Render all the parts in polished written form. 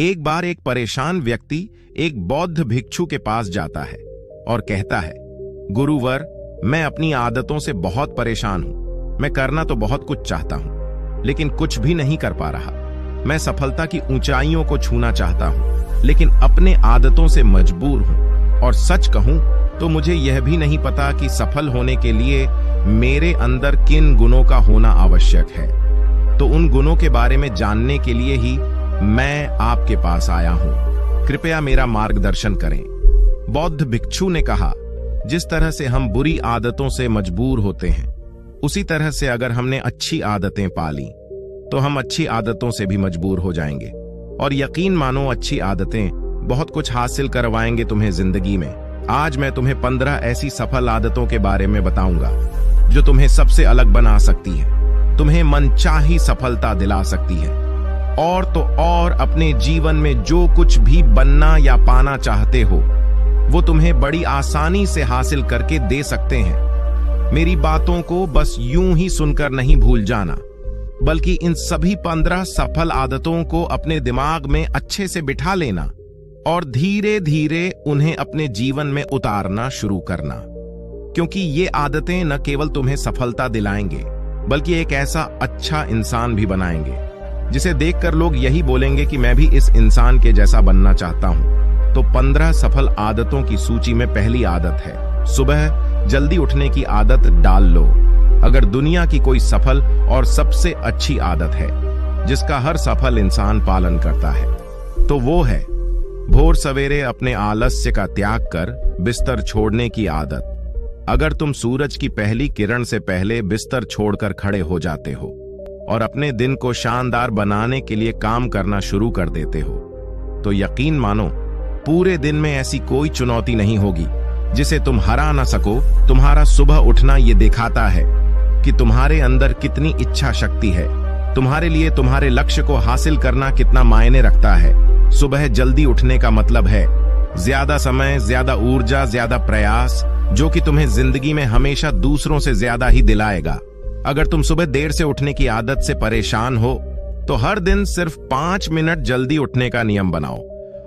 एक बार एक परेशान व्यक्ति एक बौद्ध भिक्षु के पास जाता है और कहता है, गुरुवर, मैं अपनी आदतों से बहुत परेशान हूं। मैं करना तो बहुत कुछ चाहता हूं, लेकिन कुछ भी नहीं कर पा रहा। मैं सफलता की ऊंचाइयों को छूना चाहता हूं, लेकिन अपने आदतों से मजबूर हूं। और सच कहूं तो मुझे यह भी नहीं पता कि सफल होने के लिए मेरे अंदर किन गुणों का होना आवश्यक है। तो उन गुणों के बारे में जानने के लिए ही मैं आपके पास आया हूं। कृपया मेरा मार्गदर्शन करें। बौद्ध भिक्षु ने कहा, जिस तरह से हम बुरी आदतों से मजबूर होते हैं, उसी तरह से अगर हमने अच्छी आदतें पाली तो हम अच्छी आदतों से भी मजबूर हो जाएंगे। और यकीन मानो, अच्छी आदतें बहुत कुछ हासिल करवाएंगे तुम्हें जिंदगी में। आज मैं तुम्हें 15 ऐसी सफल आदतों के बारे में बताऊंगा जो तुम्हें सबसे अलग बना सकती है, तुम्हें मनचाही सफलता दिला सकती है, और तो और अपने जीवन में जो कुछ भी बनना या पाना चाहते हो वो तुम्हें बड़ी आसानी से हासिल करके दे सकते हैं। मेरी बातों को बस यूं ही सुनकर नहीं भूल जाना, बल्कि इन सभी 15 सफल आदतों को अपने दिमाग में अच्छे से बिठा लेना और धीरे धीरे उन्हें अपने जीवन में उतारना शुरू करना। क्योंकि ये आदतें न केवल तुम्हें सफलता दिलाएंगे, बल्कि एक ऐसा अच्छा इंसान भी बनाएंगे जिसे देखकर लोग यही बोलेंगे कि मैं भी इस इंसान के जैसा बनना चाहता हूं। तो 15 सफल आदतों की सूची में पहली आदत है, सुबह जल्दी उठने की आदत डाल लो। अगर दुनिया की कोई सफल और सबसे अच्छी आदत है जिसका हर सफल इंसान पालन करता है, तो वो है भोर सवेरे अपने आलस्य का त्याग कर बिस्तर छोड़ने की आदत। अगर तुम सूरज की पहली किरण से पहले बिस्तर छोड़कर खड़े हो जाते हो और अपने दिन को शानदार बनाने के लिए काम करना शुरू कर देते हो, तो यकीन मानो, पूरे दिन में ऐसी कोई चुनौती नहीं होगी जिसे तुम हरा ना सको। तुम्हारा सुबह उठना ये दिखाता है कि तुम्हारे अंदर कितनी इच्छा शक्ति है, तुम्हारे लिए तुम्हारे लक्ष्य को हासिल करना कितना मायने रखता है। सुबह जल्दी उठने का मतलब है ज्यादा समय, ज्यादा ऊर्जा, ज्यादा प्रयास, जो कि तुम्हें जिंदगी में हमेशा दूसरों से ज्यादा ही दिलाएगा। अगर तुम सुबह देर से उठने की आदत से परेशान हो तो हर दिन सिर्फ 5 मिनट जल्दी उठने का नियम बनाओ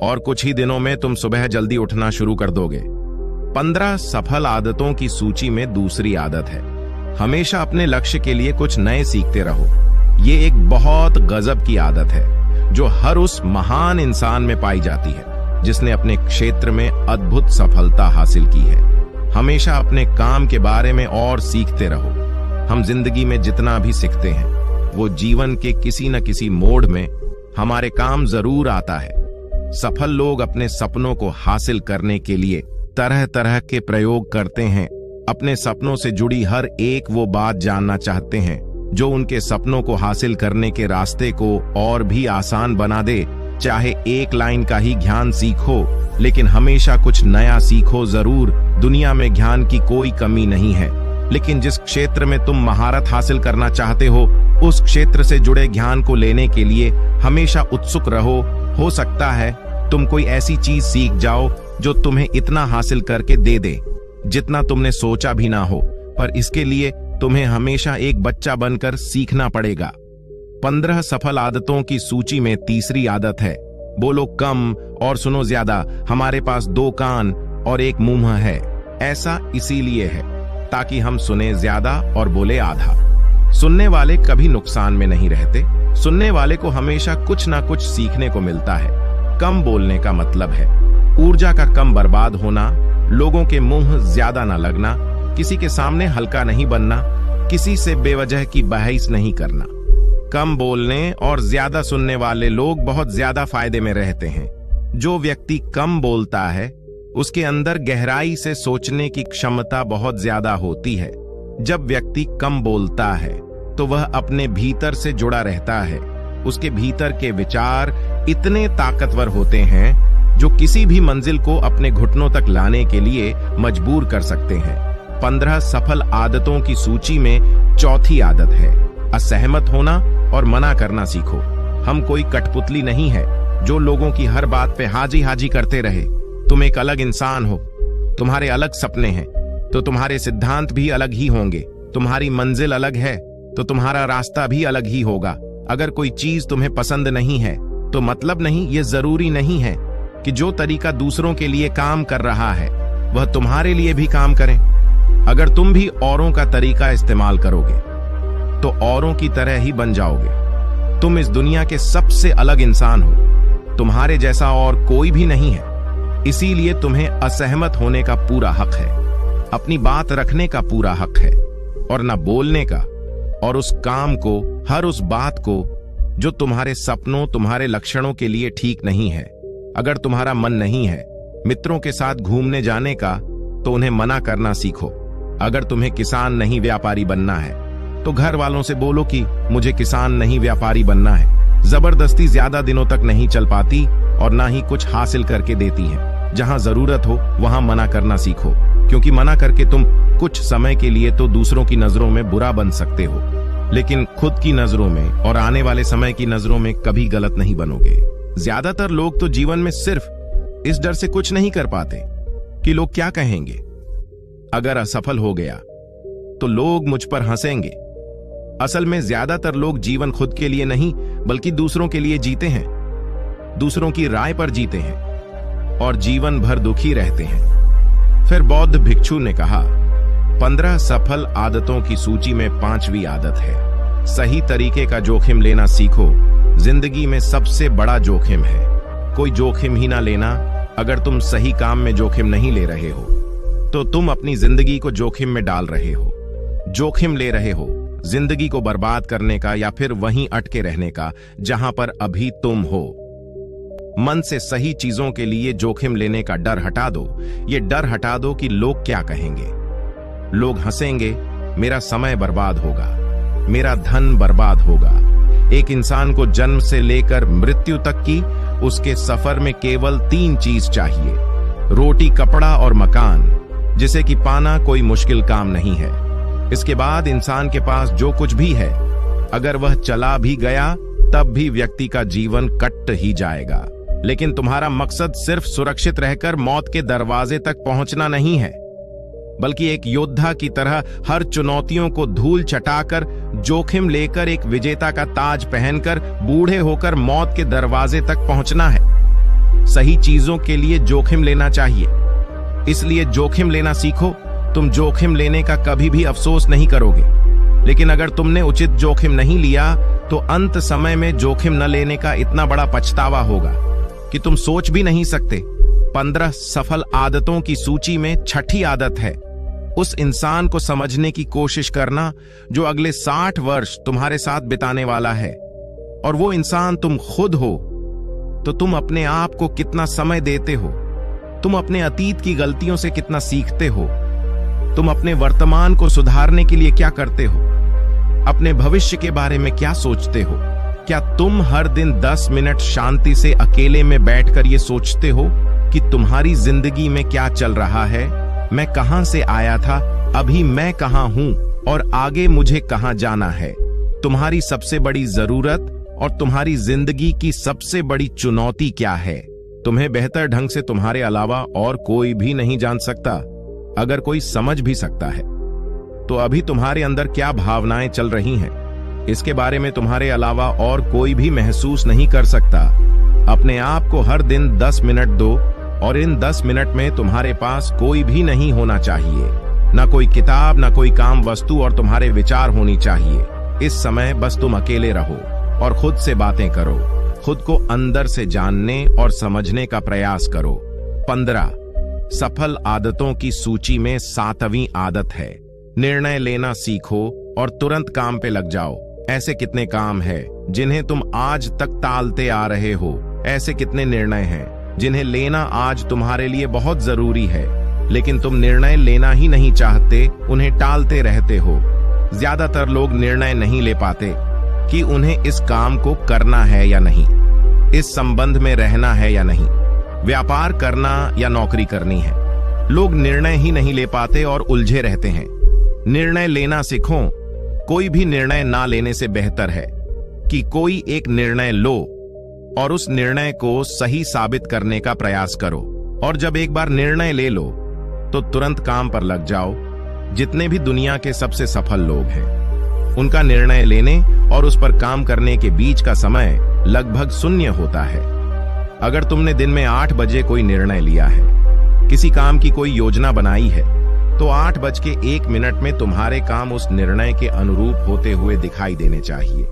और कुछ ही दिनों में तुम सुबह जल्दी उठना शुरू कर दोगे। 15 सफल आदतों की सूची में दूसरी आदत है, हमेशा अपने लक्ष्य के लिए कुछ नए सीखते रहो। ये एक बहुत गजब की आदत है जो हर उस महान इंसान में पाई जाती है जिसने अपने क्षेत्र में अद्भुत सफलता हासिल की है। हमेशा अपने काम के बारे में और सीखते रहो। हम जिंदगी में जितना भी सीखते हैं वो जीवन के किसी न किसी मोड़ में हमारे काम जरूर आता है। सफल लोग अपने सपनों को हासिल करने के लिए तरह तरह के प्रयोग करते हैं। अपने सपनों से जुड़ी हर एक वो बात जानना चाहते हैं जो उनके सपनों को हासिल करने के रास्ते को और भी आसान बना दे। चाहे एक लाइन का ही ज्ञान सीखो, लेकिन हमेशा कुछ नया सीखो जरूर। दुनिया में ज्ञान की कोई कमी नहीं है, लेकिन जिस क्षेत्र में तुम महारत हासिल करना चाहते हो उस क्षेत्र से जुड़े ज्ञान को लेने के लिए हमेशा उत्सुक रहो। हो सकता है तुम कोई ऐसी चीज सीख जाओ जो तुम्हें इतना हासिल करके दे दे जितना तुमने सोचा भी ना हो, पर इसके लिए तुम्हें हमेशा एक बच्चा बनकर सीखना पड़ेगा। 15 सफल आदतों की सूची में तीसरी आदत है, बोलो कम और सुनो ज्यादा। हमारे पास 2 कान और 1 मुंह है। ऐसा इसीलिए है ताकि हम सुने ज्यादा और बोले आधा। सुनने वाले कभी नुकसान में नहीं रहते। सुनने वाले को हमेशा कुछ ना कुछ सीखने को मिलता है। कम बोलने का मतलब है ऊर्जा का कम बर्बाद होना, लोगों के मुंह ज्यादा ना लगना, किसी के सामने हल्का नहीं बनना, किसी से बेवजह की बहस नहीं करना। कम बोलने और ज्यादा सुनने वाले लोग बहुत ज्यादा फायदे में रहते हैं। जो व्यक्ति कम बोलता है उसके अंदर गहराई से सोचने की क्षमता बहुत ज्यादा होती है। जब व्यक्ति कम बोलता है तो वह अपने भीतर से जुड़ा रहता है। उसके भीतर के विचार इतने ताकतवर होते हैं जो किसी भी मंजिल को अपने घुटनों तक लाने के लिए मजबूर कर सकते हैं। 15 सफल आदतों की सूची में चौथी आदत है, असहमत होना और मना करना सीखो। हम कोई कठपुतली नहीं है जो लोगों की हर बात पे हाजी हाजी करते रहे। तुम एक अलग इंसान हो, तुम्हारे अलग सपने हैं तो तुम्हारे सिद्धांत भी अलग ही होंगे। तुम्हारी मंजिल अलग है तो तुम्हारा रास्ता भी अलग ही होगा। अगर कोई चीज तुम्हें पसंद नहीं है तो मतलब नहीं, ये जरूरी नहीं है कि जो तरीका दूसरों के लिए काम कर रहा है वह तुम्हारे लिए भी काम करे। अगर तुम भी औरों का तरीका इस्तेमाल करोगे तो औरों की तरह ही बन जाओगे। तुम इस दुनिया के सबसे अलग इंसान हो, तुम्हारे जैसा और कोई भी नहीं है। इसीलिए तुम्हें असहमत होने का पूरा हक है, अपनी बात रखने का पूरा हक है, और न बोलने का, और उस काम को, हर उस बात को जो तुम्हारे सपनों, तुम्हारे लक्षणों के लिए ठीक नहीं है। अगर तुम्हारा मन नहीं है मित्रों के साथ घूमने जाने का, तो उन्हें मना करना सीखो। अगर तुम्हें किसान नहीं व्यापारी बनना है तो घर वालों से बोलो कि मुझे किसान नहीं व्यापारी बनना है। जबरदस्ती ज्यादा दिनों तक नहीं चल पाती और ना ही कुछ हासिल करके देती है। जहां जरूरत हो वहां मना करना सीखो, क्योंकि मना करके तुम कुछ समय के लिए तो दूसरों की नजरों में बुरा बन सकते हो, लेकिन खुद की नजरों में और आने वाले समय की नजरों में कभी गलत नहीं बनोगे। ज्यादातर लोग तो जीवन में सिर्फ इस डर से कुछ नहीं कर पाते कि लोग क्या कहेंगे। अगर असफल हो गया तो लोग मुझ पर हंसेंगे। असल में ज्यादातर लोग जीवन खुद के लिए नहीं बल्कि दूसरों के लिए जीते हैं, दूसरों की राय पर जीते हैं और जीवन भर दुखी रहते हैं। फिर बौद्ध भिक्षु ने कहा, 15 सफल आदतों की सूची में 5वीं आदत है, सही तरीके का जोखिम लेना सीखो। जिंदगी में सबसे बड़ा जोखिम है कोई जोखिम ही ना लेना। अगर तुम सही काम में जोखिम नहीं ले रहे हो तो तुम अपनी जिंदगी को जोखिम में डाल रहे हो। जोखिम ले रहे हो जिंदगी को बर्बाद करने का या फिर वहीं अटके रहने का जहां पर अभी तुम हो। मन से सही चीजों के लिए जोखिम लेने का डर हटा दो। ये डर हटा दो कि लोग क्या कहेंगे। लोग हंसेंगे, मेरा समय बर्बाद होगा, मेरा धन बर्बाद होगा। एक इंसान को जन्म से लेकर मृत्यु तक की उसके सफर में केवल 3 चीज चाहिए, रोटी, कपड़ा और मकान, जिसे कि पाना कोई मुश्किल काम नहीं है। इसके बाद इंसान के पास जो कुछ भी है, अगर वह चला भी गया तब भी व्यक्ति का जीवन कट ही जाएगा। लेकिन तुम्हारा मकसद सिर्फ सुरक्षित रहकर मौत के दरवाजे तक पहुंचना नहीं है, बल्कि एक योद्धा की तरह हर चुनौतियों को धूल चटाकर, जोखिम लेकर, एक विजेता का ताज पहनकर बूढ़े होकर मौत के दरवाजे तक पहुंचना है। सही चीजों के लिए जोखिम लेना चाहिए, इसलिए जोखिम लेना सीखो। तुम जोखिम लेने का कभी भी अफसोस नहीं करोगे, लेकिन अगर तुमने उचित जोखिम नहीं लिया तो अंत समय में जोखिम न लेने का इतना बड़ा पछतावा होगा कि तुम सोच भी नहीं सकते। 15 सफल आदतों की सूची में 6ठी आदत है उस इंसान को समझने की कोशिश करना जो अगले 60 वर्ष तुम्हारे साथ बिताने वाला है, और वो इंसान तुम खुद हो। तो तुम अपने आप को कितना समय देते हो, तुम अपने अतीत की गलतियों से कितना सीखते हो, तुम अपने वर्तमान को सुधारने के लिए क्या करते हो, अपने भविष्य के बारे में क्या सोचते हो। क्या तुम हर दिन 10 मिनट शांति से अकेले में बैठकर ये सोचते हो कि तुम्हारी जिंदगी में क्या चल रहा है, मैं कहां से आया था, अभी मैं कहां हूं और आगे मुझे कहां जाना है। तुम्हारी सबसे बड़ी जरूरत और तुम्हारी जिंदगी की सबसे बड़ी चुनौती क्या है। तुम्हें बेहतर ढंग से तुम्हारे अलावा और कोई भी नहीं जान सकता। अगर कोई समझ भी सकता है तो अभी तुम्हारे अंदर क्या भावनाएं चल रही हैं, इसके बारे में तुम्हारे अलावा और कोई भी महसूस नहीं कर सकता। अपने आप को हर दिन 10 मिनट दो, और इन 10 मिनट में तुम्हारे पास कोई भी नहीं होना चाहिए, ना कोई किताब, ना कोई काम वस्तु, और तुम्हारे विचार होनी चाहिए। इस समय बस तुम अकेले रहो और खुद से बातें करो, खुद को अंदर से जानने और समझने का प्रयास करो। 15 सफल आदतों की सूची में 7वीं आदत है, निर्णय लेना सीखो और तुरंत काम पे लग जाओ। ऐसे कितने काम हैं जिन्हें तुम आज तक टालते आ रहे हो। ऐसे कितने निर्णय हैं जिन्हें लेना आज तुम्हारे लिए बहुत जरूरी है, लेकिन तुम निर्णय लेना ही नहीं चाहते, उन्हें टालते रहते हो। ज्यादातर लोग निर्णय नहीं ले पाते कि उन्हें इस काम को करना है या नहीं, इस संबंध में रहना है या नहीं, व्यापार करना या नौकरी करनी है। लोग निर्णय ही नहीं ले पाते और उलझे रहते हैं। निर्णय लेना सीखो। कोई भी निर्णय ना लेने से बेहतर है कि कोई एक निर्णय लो और उस निर्णय को सही साबित करने का प्रयास करो। और जब एक बार निर्णय ले लो तो तुरंत काम पर लग जाओ। जितने भी दुनिया के सबसे सफल लोग हैं, उनका निर्णय लेने और उस पर काम करने के बीच का समय लगभग शून्य होता है। अगर तुमने दिन में 8 बजे कोई निर्णय लिया है, किसी काम की कोई योजना बनाई है, तो 8:01 में तुम्हारे काम उस निर्णय के अनुरूप होते हुए दिखाई देने चाहिए।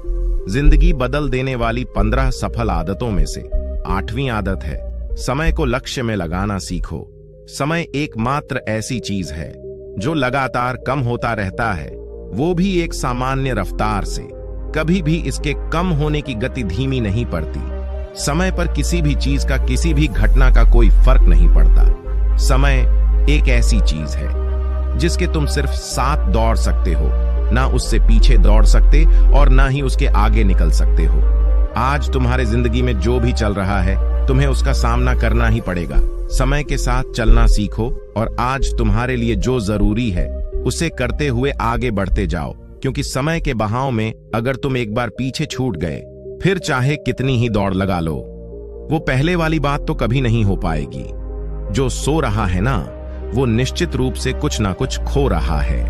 जिंदगी बदल देने वाली 15 सफल आदतों में से 8वीं आदत है, समय को लक्ष्य में लगाना सीखो। समय एकमात्र ऐसी चीज है जो लगातार कम होता रहता है, वो भी एक सामान्य रफ्तार से। कभी भी इसके कम होने की गति धीमी नहीं पड़ती। समय पर किसी भी चीज का, किसी भी घटना का कोई फर्क नहीं पड़ता। समय एक ऐसी चीज है जिसके तुम सिर्फ साथ दौड़ सकते हो, ना उससे पीछे दौड़ सकते और ना ही उसके आगे निकल सकते हो। आज तुम्हारे जिंदगी में जो भी चल रहा है, तुम्हें उसका सामना करना ही पड़ेगा। समय के साथ चलना सीखो और आज तुम्हारे लिए जो जरूरी है उसे करते हुए आगे बढ़ते जाओ, क्योंकि समय के बहाव में अगर तुम एक बार पीछे छूट गए, फिर चाहे कितनी ही दौड़ लगा लो, वो पहले वाली बात तो कभी नहीं हो पाएगी। जो सो रहा है ना, वो निश्चित रूप से कुछ ना कुछ खो रहा है,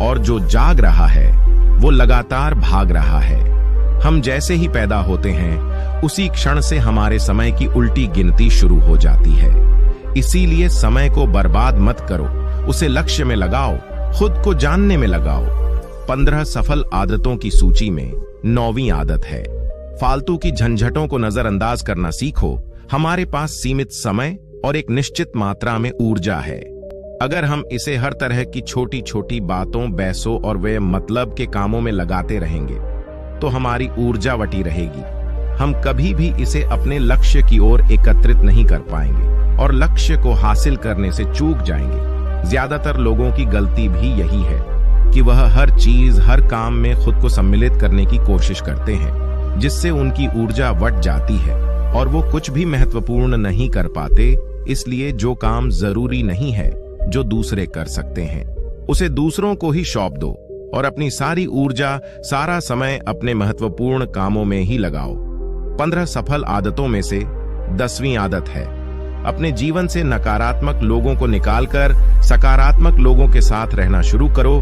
और जो जाग रहा है वो लगातार भाग रहा है। हम जैसे ही पैदा होते हैं, उसी क्षण से हमारे समय की उल्टी गिनती शुरू हो जाती है। इसीलिए समय को बर्बाद मत करो, उसे लक्ष्य में लगाओ, खुद को जानने में लगाओ। 15 सफल आदतों की सूची में 9वीं आदत है, फालतू की झंझटों को नजरअंदाज करना सीखो। हमारे पास सीमित समय और एक निश्चित मात्रा में ऊर्जा है। अगर हम इसे हर तरह की छोटी छोटी बातों, बहसों और वे मतलब के कामों में लगाते रहेंगे, तो हमारी ऊर्जा वटी रहेगी। हम कभी भी इसे अपने लक्ष्य की ओर एकत्रित नहीं कर पाएंगे और लक्ष्य को हासिल करने से चूक जाएंगे। ज्यादातर लोगों की गलती भी यही है कि वह हर चीज, हर काम में खुद को सम्मिलित करने की कोशिश करते हैं, जिससे उनकी ऊर्जा वट जाती है और वो कुछ भी महत्वपूर्ण नहीं कर पाते। इसलिए जो काम जरूरी नहीं है, जो दूसरे कर सकते हैं, उसे दूसरों को ही सौंप दो और अपनी सारी ऊर्जा, सारा समय अपने महत्वपूर्ण कामों में ही लगाओ। 15 सफल आदतों में से 10वीं आदत है, अपने जीवन से नकारात्मक लोगों को निकालकर सकारात्मक लोगों के साथ रहना शुरू करो।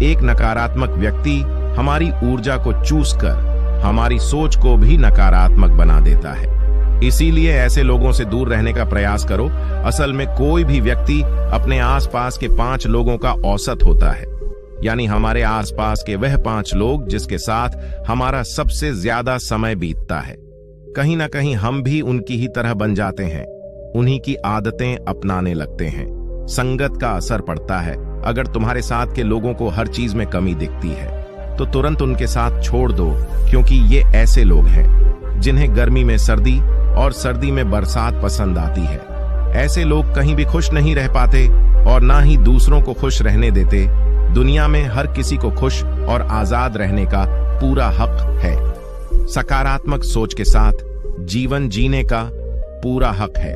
एक नकारात्मक व्यक्ति हमारी ऊर्जा को चूस कर हमारी सोच को भी नकारात्मक बना देता है। इसीलिए ऐसे लोगों से दूर रहने का प्रयास करो। असल में कोई भी व्यक्ति अपने आसपास के 5 लोगों का औसत होता है, यानी हमारे आसपास के वह 5 लोग जिसके साथ हमारा सबसे ज्यादा समय बीतता है। कहीं ना कहीं हम भी उनकी ही तरह बन जाते हैं, उन्हीं की आदतें अपनाने लगते हैं। संगत का असर पड़ता है। अगर तुम्हारे साथ के लोगों को हर चीज में कमी दिखती है, तो तुरंत उनके साथ छोड़ दो, क्योंकि ये ऐसे लोग हैं जिन्हें गर्मी में सर्दी और सर्दी में बरसात पसंद आती है। ऐसे लोग कहीं भी खुश नहीं रह पाते और ना ही दूसरों को खुश रहने देते। दुनिया में हर किसी को खुश और आजाद रहने का पूरा हक है। सकारात्मक सोच के साथ जीवन जीने का पूरा हक है।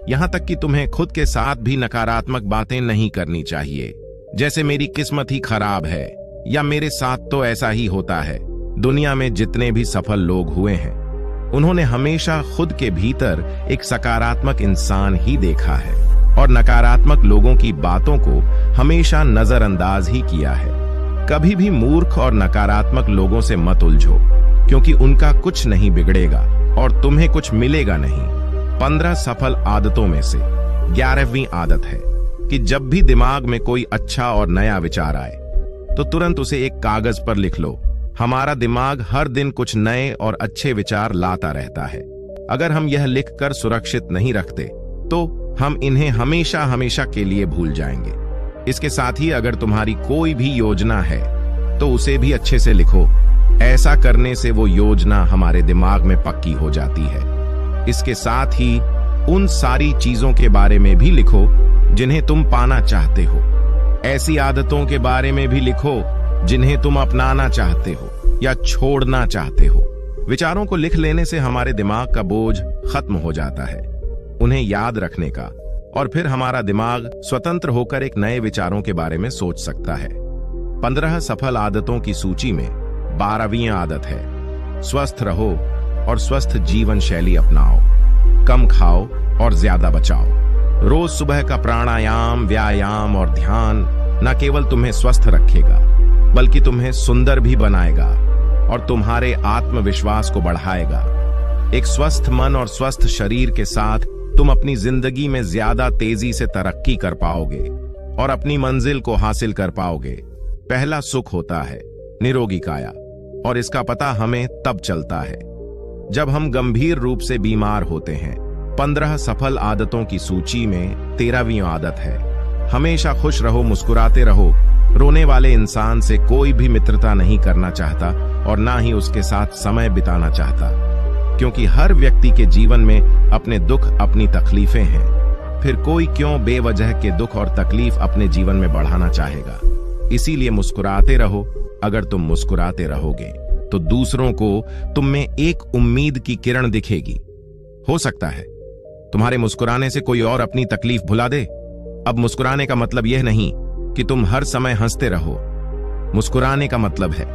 यहां तक कि तुम्हें खुद के साथ भी नकारात्मक बातें नहीं करनी चाहिए, जैसे मेरी किस्मत ही खराब है या मेरे साथ तो ऐसा ही होता है। दुनिया में जितने भी सफल लोग हुए हैं, उन्होंने हमेशा खुद के भीतर एक सकारात्मक इंसान ही देखा है और नकारात्मक लोगों की बातों को हमेशा नजरअंदाज ही किया है। कभी भी मूर्ख और नकारात्मक लोगों से मत उलझो, क्योंकि उनका कुछ नहीं बिगड़ेगा और तुम्हें कुछ मिलेगा नहीं। 15 सफल आदतों में से 11वीं आदत है कि जब भी दिमाग में कोई अच्छा और नया विचार आए, तो तुरंत उसे एक कागज पर लिख लो। हमारा दिमाग हर दिन कुछ नए और अच्छे विचार लाता रहता है। अगर हम यह लिखकर सुरक्षित नहीं रखते, तो हम इन्हें हमेशा हमेशा के लिए भूल जाएंगे। इसके साथ ही अगर तुम्हारी कोई भी योजना है, तो उसे भी अच्छे से लिखो। ऐसा करने से वो योजना हमारे दिमाग में पक्की हो जाती है। इसके साथ ही उन सारी चीजों के बारे में भी लिखो जिन्हें तुम पाना चाहते हो। ऐसी आदतों के बारे में भी लिखो जिन्हें तुम अपनाना चाहते हो या छोड़ना चाहते हो। विचारों को लिख लेने से हमारे दिमाग का बोझ खत्म हो जाता है, उन्हें याद रखने का, और फिर हमारा दिमाग स्वतंत्र होकर एक नए विचारों के बारे में सोच सकता है। 15 सफल आदतों की सूची में 12वीं आदत है, स्वस्थ रहो और स्वस्थ जीवन शैली अपनाओ। कम खाओ और ज्यादा बचाओ। रोज सुबह का प्राणायाम, व्यायाम और ध्यान न केवल तुम्हें स्वस्थ रखेगा, बल्कि तुम्हें सुंदर भी बनाएगा और तुम्हारे आत्मविश्वास को बढ़ाएगा। एक स्वस्थ मन और स्वस्थ शरीर के साथ तुम अपनी जिंदगी में ज्यादा तेजी से तरक्की कर पाओगे और अपनी मंजिल को हासिल कर पाओगे। पहला सुख होता है निरोगी काया, और इसका पता हमें तब चलता है जब हम गंभीर रूप से बीमार होते हैं। 15 सफल आदतों की सूची में 13वीं आदत है हमेशा खुश रहो, मुस्कुराते रहो। रोने वाले इंसान से कोई भी मित्रता नहीं करना चाहता और ना ही उसके साथ समय बिताना चाहता, क्योंकि हर व्यक्ति के जीवन में अपने दुख, अपनी तकलीफें हैं। फिर कोई क्यों बेवजह के दुख और तकलीफ अपने जीवन में बढ़ाना चाहेगा। इसीलिए मुस्कुराते रहो। अगर तुम मुस्कुराते रहोगे तो दूसरों को तुम में एक उम्मीद की किरण दिखेगी। हो सकता है तुम्हारे मुस्कुराने से कोई और अपनी तकलीफ भुला दे। अब मुस्कुराने का मतलब यह नहीं कि तुम हर समय हंसते रहो। मुस्कुराने का मतलब है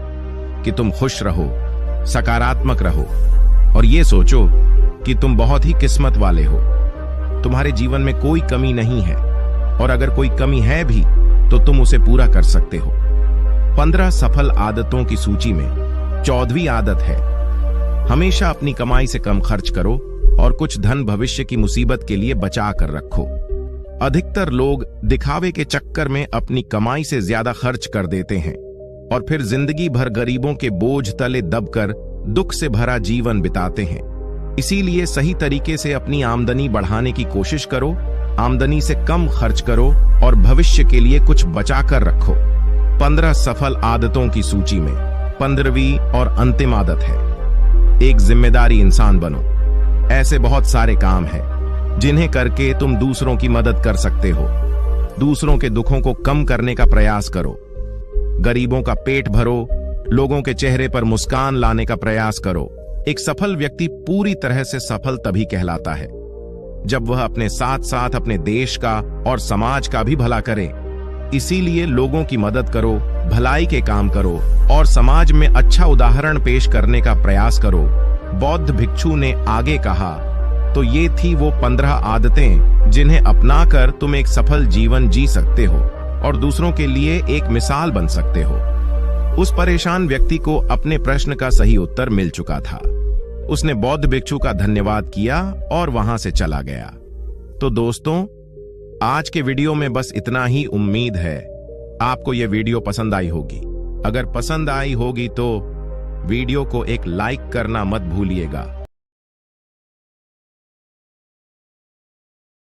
कि तुम खुश रहो, सकारात्मक रहो और ये सोचो कि तुम बहुत ही किस्मत वाले हो। तुम्हारे जीवन में कोई कमी नहीं है और अगर कोई कमी है भी तो तुम उसे पूरा कर सकते हो। 15 सफल आदतों की सूची में 14वीं आदत है हमेशा अपनी कमाई से कम खर्च करो और कुछ धन भविष्य की मुसीबत के लिए बचा कर रखो। अधिकतर लोग दिखावे के चक्कर में अपनी कमाई से ज्यादा खर्च कर देते हैं और फिर जिंदगी भर गरीबों के बोझ तले दबकर दुख से भरा जीवन बिताते हैं। इसीलिए सही तरीके से अपनी आमदनी बढ़ाने की कोशिश करो, आमदनी से कम खर्च करो और भविष्य के लिए कुछ बचा कर रखो। 15 सफल आदतों की सूची में 15वीं और अंतिम आदत है एक जिम्मेदारी इंसान बनो। ऐसे बहुत सारे काम हैं जिन्हें करके तुम दूसरों की मदद कर सकते हो। दूसरों के दुखों को कम करने का प्रयास करो, गरीबों का पेट भरो, लोगों के चेहरे पर मुस्कान लाने का प्रयास करो। एक सफल व्यक्ति पूरी तरह से सफल तभी कहलाता है जब वह अपने साथ साथ अपने देश का और समाज का भी भला करे। इसीलिए लोगों की मदद करो, भलाई के काम करो और समाज में अच्छा उदाहरण पेश करने का प्रयास करो। बौद्ध भिक्षु ने आगे कहा, तो ये थी वो 15 आदतें जिन्हें अपनाकर तुम एक सफल जीवन जी सकते हो और दूसरों के लिए एक मिसाल बन सकते हो। उस परेशान व्यक्ति को अपने प्रश्न का सही उत्तर मिल चुका था। उसने बौद्ध भिक्षु का धन्यवाद किया और वहां से चला गया। तो दोस्तों, आज के वीडियो में बस इतना ही। उम्मीद है आपको यह वीडियो पसंद आई होगी। अगर पसंद आई होगी तो वीडियो को एक लाइक करना मत भूलिएगा।